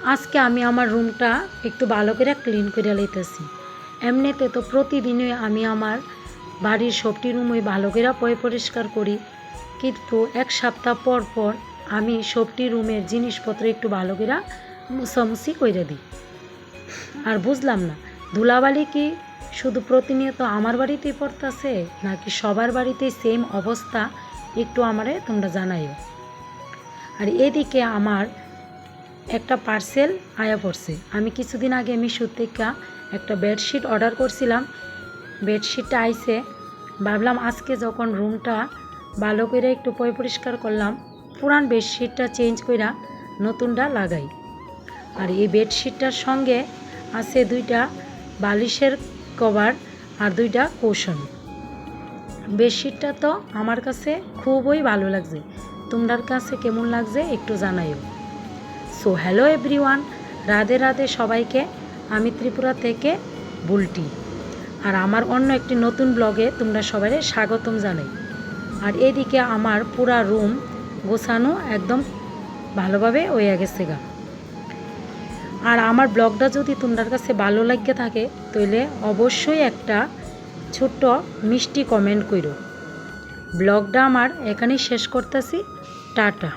আজকে আমি আমার রুমটা একটু ভালো করে ক্লিন করে লইতেছি। এমনিতে তো প্রতিদিনই আমি আমার বাড়ির সবটি রুমই ভালো করে পরিষ্কার করি, কিন্তু এক সপ্তাহ পর পর আমি সবটি রুমের জিনিসপত্র একটু ভালো করে মুছামুছি করে দিই। আর বুঝলাম না, ধুলাবালি কি শুধু প্রতিনিয়ত আমার বাড়িতেই পড়তেছে নাকি সবার বাড়িতেই সেম অবস্থা, একটু আমারে তোমরা জানাইও। আর এদিকে আমার একটা পার্সেল আয়া পড়ছে। আমি কিছুদিন আগে মিশো থেকে একটা বেডশিট অর্ডার করছিলাম। বেডশিটটা আইছে, ভাবলাম আজকে যখন রুমটা ভালো করে একটু পরিষ্কার করলাম, পুরান বেডশিটটা চেঞ্জ করে নতুনটা লাগাই। আর এই বেডশিটটার সঙ্গে আছে 2টা বালিশের কভার আর 2টা কুশন। বেডশিটটা তো আমার কাছে খুবই ভালো লাগছে, তোমার কাছে কেমন লাগছে একটু জানাইও। So hello everyone, Radhe Radhe সবাইকে। আমি ত্রিপুরা থেকে বুলটি, আর আমার অন্য একটি নতুন ব্লগে তোমরা সবাই স্বাগতম জানাই। আর এদিকে আমার পুরা রুম গোছানো একদম ভালোভাবে হয়ে গেছে গা। আর আমার ব্লগটা যদি তোমার কাছে ভালো লাগে থাকে তাহলে অবশ্যই একটা ছোট্ট মিষ্টি কমেন্ট করো। ব্লগটা আমার এখানেই শেষ করতেছি। টাটা।